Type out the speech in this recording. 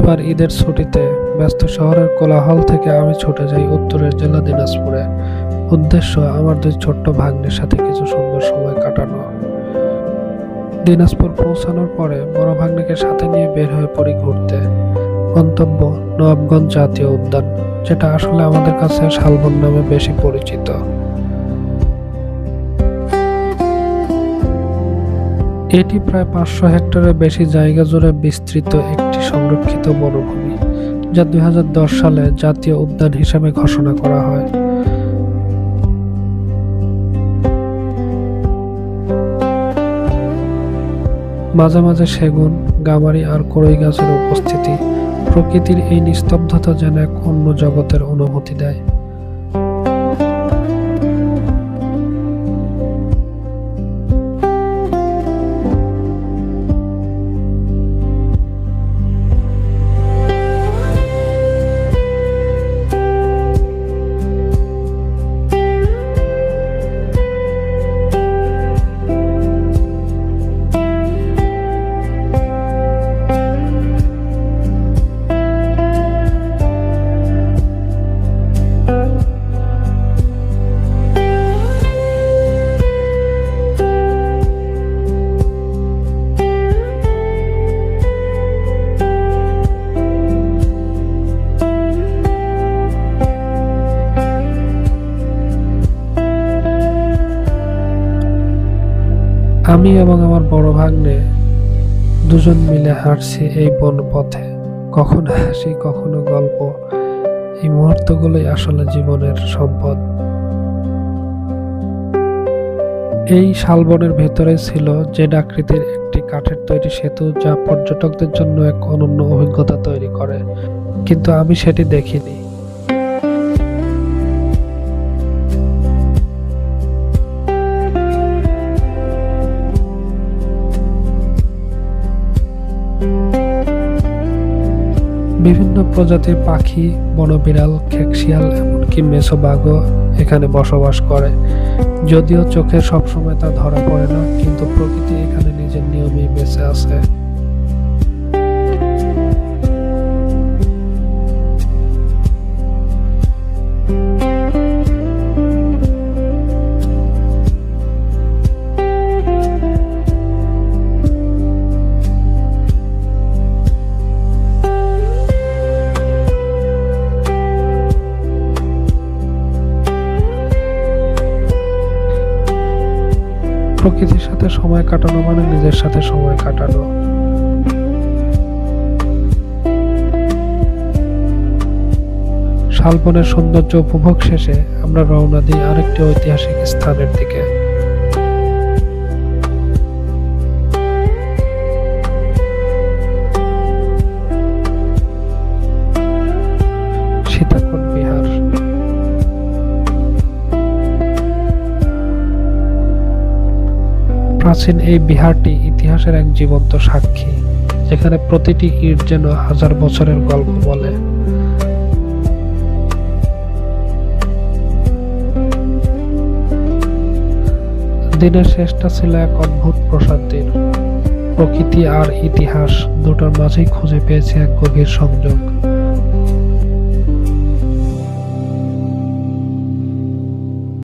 শেষবার ঈদের ছুটিতে ব্যস্ত শহরের কোলাহল থেকে আমি ছুটে যাই উত্তরের জেলা দিনাজপুরে। উদ্দেশ্য আমার দুই ছোট্ট ভাগ্নের সাথে কিছু সুন্দর সময় কাটানো। দিনাজপুর পৌঁছানোর পরে বড় ভাগ্নিকে সাথে নিয়ে বের হয়ে পড়ি ঘুরতে। গন্তব্য নবাবগঞ্জ জাতীয় উদ্যান, যেটা আসলে আমাদের কাছে শালবন নামে বেশি পরিচিত। এটি প্রায় 500 হেক্টরের বেশি জায়গা জুড়ে বিস্তৃত একটি সংরক্ষিত বনভূমি, যা 2010 সালে জাতীয় উদ্যান হিসেবে ঘোষণা করা হয়। মাঝে মাঝে সেগুন, গামারি আর কড়ই গাছের উপস্থিতি প্রকৃতির এই নিস্তব্ধতা যেন এক অন্য জগতের অনুভূতি দেয়। আমি এবং আমার বড় ভাগ্নে দুজন মিলে হাঁটছি এই বন পথে, কখনো হাসি কখনো গল্প। এই মুহূর্তগুলোই আসলে জীবনের সম্পদ। এই শালবনের ভেতরে ছিল জেড আকৃতির একটি কাঠের তৈরি সেতু, যা পর্যটকদের জন্য এক অনন্য অভিজ্ঞতা তৈরি করে, কিন্তু আমি সেটি দেখিনি। বিভিন্ন প্রজাতির পাখি, বনবিড়াল, খেকশিয়াল, এমনকি মেছো বাঘও এখানে বসবাস করে। যদিও চোখে সবসময় তা ধরা পড়ে না, কিন্তু প্রকৃতি এখানে নিজের নিয়মেই বেঁচে আছে। প্রকৃতির সাথে সময় কাটানো মানে নিজের সাথে সময় কাটানো। শালবনের সৌন্দর্য উপভোগ শেষে আমরা রওনা দিই আরেকটি ঐতিহাসিক স্থানের দিকে। সীতাকোট বিহার। প্রাচীন এই বিহারটি ইতিহাসের এক জীবন্ত সাক্ষী, যেখানে প্রতিটি ইট যেন 1000 বছরের গল্প বলে। দিনের শেষটা ছিল এক অদ্ভুত প্রশান্তির। প্রকৃতি আর ইতিহাস দুটোর মাঝেই খুঁজে পেয়েছি এক গভীর সংযোগ।